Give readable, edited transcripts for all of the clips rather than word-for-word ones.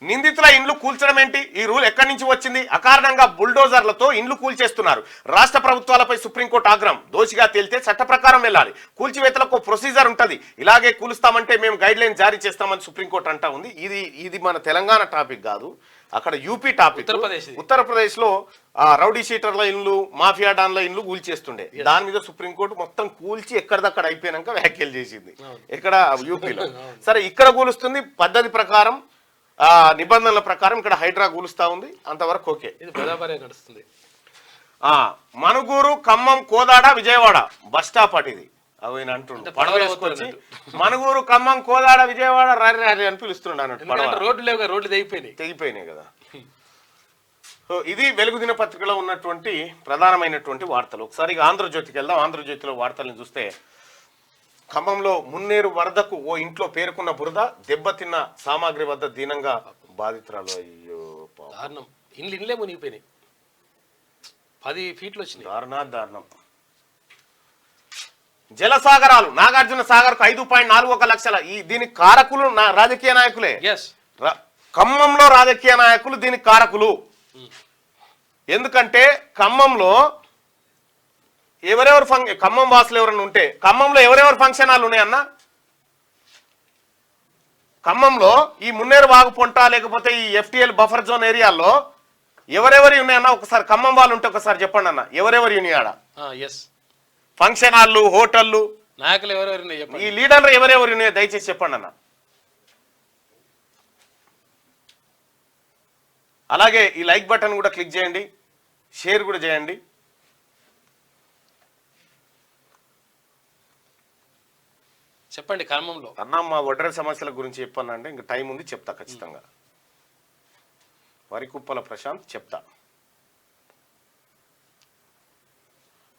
నిందితుల ఇండ్లు కూల్చడం ఏంటి? ఈ రూల్ ఎక్కడి నుంచి వచ్చింది? అకారణంగా బుల్డోజర్లతో ఇండ్లు కూల్చేస్తున్నారు. రాష్ట్ర ప్రభుత్వాలపై సుప్రీంకోర్టు ఆగ్రహం. దోషిగా తేలితే చట్ట ప్రకారం వెళ్ళాలి. కూల్చివేతలకు ప్రొసీజర్ ఉంటుంది. ఇలాగే కూలుస్తామంటే మేము గైడ్ లైన్ జారీ చేస్తామని సుప్రీంకోర్టు అంటా ఉంది. ఇది మన తెలంగాణ టాపిక్ కాదు, అక్కడ యూపీ టాపిక్. ఉత్తరప్రదేశ్ లో రౌడీ షీటర్ల ఇండ్లు, మాఫియా డాన్ల ఇండ్లు కూల్చేస్తుండే. దాని మీద సుప్రీంకోర్టు మొత్తం కూల్చి ఎక్కడిదక్కడ అయిపోయినాక వ్యాఖ్యలు చేసింది. ఇక్కడ యూపీలో. సరే, ఇక్కడ కూలుస్తుంది పద్ధతి ప్రకారం, నిబంధనల ప్రకారం. ఇక్కడ హైడ్రా కూలుస్తా ఉంది, అంతవరకు ఓకే. నడుస్తుంది. మనుగూరు, ఖమ్మం, కోదాడ, విజయవాడ బస్ స్టాప్ అటు ఇది. అవి అంటుండే పడవ వేసుకొచ్చి మనుగూరు, ఖమ్మం, కోదాడ, విజయవాడ రారి అని పిలుస్తుండే అన్నట్టు. రోడ్లు తెగిపోయినాయి కదా. సో ఇది వెలుగు దినపత్రికలో ఉన్నటువంటి ప్రధానమైనటువంటి వార్తలు. ఒకసారి ఆంధ్రజ్యోతికి వెళ్దాం. ఆంధ్రజ్యోతిలో వార్తలను చూస్తే, ఖమ్మంలో మున్నేరు వరదకు ఓ ఇంట్లో పేరుకున్న బురద, దెబ్బతిన్న సామాగ్రి వద్ద దీనంగా బాధితురాలు. అయ్యో దారుణం. ఇండ్లే మునిగిపోయినాయి. 10 ఫీట్లు వచ్చినాయి. దారుణం. జలసాగరాలు నాగార్జున సాగర్ కు 5.41 లక్షల. దీనికి కారకులు రాజకీయ నాయకులే. ఖమ్మంలో రాజకీయ నాయకులు దీనికి కారకులు. ఎందుకంటే ఖమ్మంలో ఎవరెవరు ఖమ్మం వాసులు ఎవరైనా ఉంటే, ఖమ్మంలో ఎవరెవరు ఫంక్షన్ హాల్ ఉన్నాయన్న? ఖమ్మంలో ఈ మున్నేరు వాగు పొంట లేకపోతే ఈ ఎఫ్టీఎల్ బఫర్ జోన్ ఏరియాల్లో ఎవరెవరి ఉన్నాయన్న? ఒకసారి ఖమ్మం వాళ్ళు ఉంటే ఒకసారి చెప్పండి అన్న, ఎవరెవరి ఉన్నాయి ఆడ? ఫంక్షన్ హాళ్ళు, హోటళ్ళు, నాయకులు ఎవరెవరు, ఈ లీడర్లు ఎవరెవరు ఉన్నాయో దయచేసి చెప్పండి అన్న. అలాగే ఈ లైక్ బటన్ కూడా క్లిక్ చేయండి, షేర్ కూడా చేయండి. చెప్పండి. ఖమ్మంలో అన్న మా ఒడ్ర సమస్యల గురించి చెప్పానంటే ఇంకా టైం ఉంది, చెప్తా ఖచ్చితంగా. వరికుప్పల ప్రశాంత్ చెప్తా.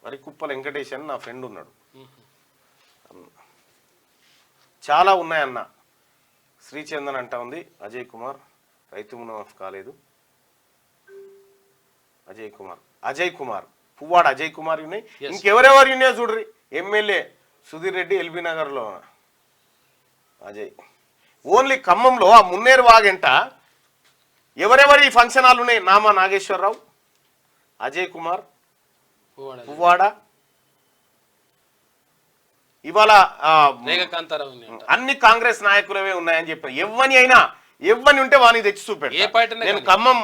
వరికుప్పల వెంకటేష్ అని నా ఫ్రెండ్ ఉన్నాడు. చాలా ఉన్నాయన్న. శ్రీచందన్ అంటా ఉంది. అజయ్ కుమార్ రైతు మునాఫ్ కాలేదు. అజయ్ కుమార్ పువ్వాడ అజయ్ కుమార్ ఉన్నాయి. ఇంకెవరెవరు ఉన్నాయో చూడ్రి. ఎమ్మెల్యే సుధీర్ రెడ్డి ఎల్బీ నగర్లో అజయ్. ఓన్లీ ఖమ్మంలో ఆ మున్నేరు వాగంట ఎవరెవరి ఫంక్షన్ హాల్ ఉన్నాయి? నామా నాగేశ్వరరావు, అజయ్ కుమార్, పువ్వాడ. ఇవాళ అన్ని కాంగ్రెస్ నాయకులవే ఉన్నాయని చెప్పారు. ఎవ్వని ఉంటే వాని తెచ్చి చూపెట్టు. నేను ఖమ్మం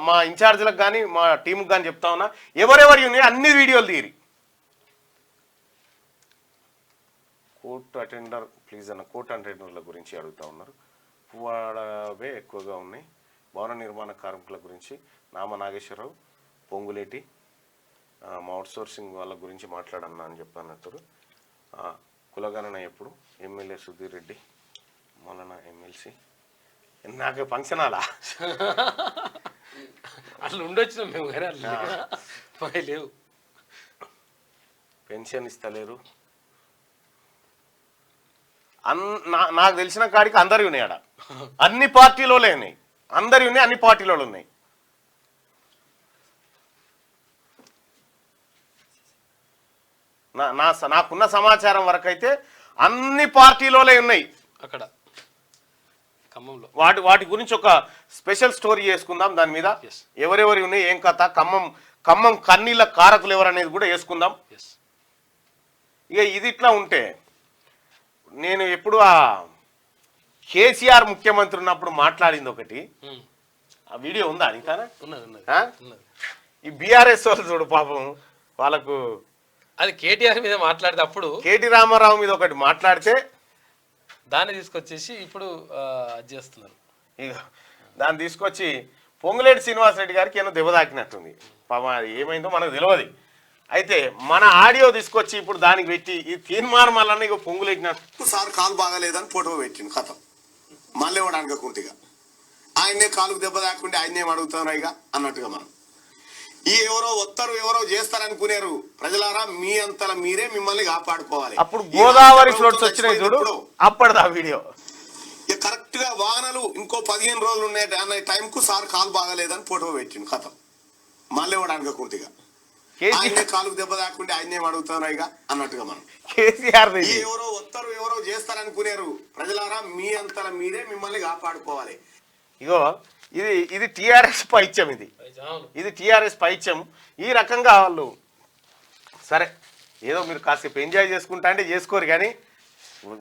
మా ఇన్ఛార్జీలకు కానీ మా టీంకి కానీ చెప్తా ఉన్నా, ఎవరెవరి ఉన్నాయి అన్ని వీడియోలు తీరి. కోర్టు అటెండర్ ప్లీజ్ అన్న, కోర్టు అటెండర్ల గురించి అడుగుతా ఉన్నారు. పువ్వాడవే ఎక్కువగా ఉన్నాయి. భవన నిర్మాణ కార్మికుల గురించి నామ నాగేశ్వరరావు, పొంగులేటి, మా అవుట్సోర్సింగ్ వాళ్ళ గురించి మాట్లాడన్నా అని చెప్పన్నట్టు. కులగణన ఎప్పుడు? ఎమ్మెల్యే సుధీర్ రెడ్డి, మొన్న ఎమ్మెల్సీ. నాకు ఫంక్షన్ హాలా అట్లా ఉండొచ్చు మేము, లేవు. పెన్షన్ ఇస్తలేరు. నాకు తెలిసిన కాడికి అందరి ఉన్నాయి ఆడ. అన్ని పార్టీలో ఉన్నాయి, అందరి ఉన్నాయి, అన్ని పార్టీలో ఉన్నాయి. నాకున్న సమాచారం వరకు అయితే అన్ని పార్టీలోనే ఉన్నాయి అక్కడ ఖమ్మంలో. వాటి గురించి ఒక స్పెషల్ స్టోరీ చేసుకుందాం. దాని మీద ఎవరెవరి ఉన్నాయి, ఏం కథ, ఖమ్మం కన్నీళ్ళ కారకులు ఎవరు అనేది కూడా వేసుకుందాం. ఇక ఇది ఇట్లా ఉంటే, నేను ఎప్పుడు ఆ కేసీఆర్ ముఖ్యమంత్రి ఉన్నప్పుడు మాట్లాడింది ఒకటి, ఆ వీడియో ఉందా ఇంకా? ఈ బీఆర్ఎస్ వాళ్ళు చూడు పాపం, వాళ్ళకు అది కేటీఆర్ మీద మాట్లాడితే అప్పుడు కేటీ రామారావు మీద ఒకటి మాట్లాడితే దాన్ని తీసుకొచ్చేసి ఇప్పుడు అది చేస్తున్నారు. ఇక దాన్ని తీసుకొచ్చి పొంగులేటి శ్రీనివాసరెడ్డి గారికి ఏమో దెబ్బ తాకినట్టుంది పాపం. అది ఏమైందో మనకు తెలియదు. అయితే మన ఆడియో తీసుకొచ్చి ఇప్పుడు దానికి పెట్టి ఈ తీర్మానం మళ్ళీ ఇక పొంగులేటినట్టు సార్ కాలు బాగాలేదని ఫోటో పెట్టిండు కథం. మళ్ళీ ఇవ్వడానికి కుంటిగా ఆయన్నే కాలుకు దెబ్బ తాకుంటే ఆయన్నేం అడుగుతారు ఇక అన్నట్టుగా. మనం ఈ ఎవరో వస్తారు ఎవరో చేస్తారనుకునేరు. ప్రజలారా, మీ అంతలా మీరే మిమ్మల్ని కాపాడుకోవాలి. అప్పుడు గోదావరి ఫ్లోట్స్ వచ్చినాయి చూడు, అప్పటిదా వీడియో. ఇక కరెక్ట్ గా వాహనాలు ఇంకో 15 రోజులు ఉన్నాయి అన్న టైంకు సార్ కాలు బాగాలేదని ఫోటో పెట్టిండు కథం. మళ్ళీ ఇవ్వడానికి కుంటిగా ఆయన్నే కాలుకు దెబ్బ తాకుంటే ఆయన్నేం అడుగుతారు ఇక అన్నట్టుగా. మనం కేసీఆర్ ఎవరో వస్తారు ఎవరో చేస్తారనుకునేరు. ప్రజలారా, మీ అంతలా మీరే మిమ్మల్ని కాపాడుకోవాలి. ఇగో ఇది టీఆర్ఎస్ పైత్యం, ఇది టీఆర్ఎస్ పైత్యం. ఈ రకంగా వాళ్ళు సరే ఏదో మీరు కాసేపు ఎంజాయ్ చేసుకుంటా అంటే చేసుకోరు, కానీ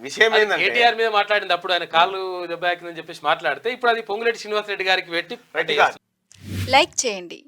విషయం ఏంటంటే కేటీఆర్ మీద మాట్లాడింది అప్పుడు ఆయన కాళ్ళు దెబ్బ తాకిందని చెప్పేసి మాట్లాడితే ఇప్పుడు అది పొంగులేటి శ్రీనివాసరెడ్డి గారికి పెట్టి రైట్ కాదు. లైక్ చేయండి,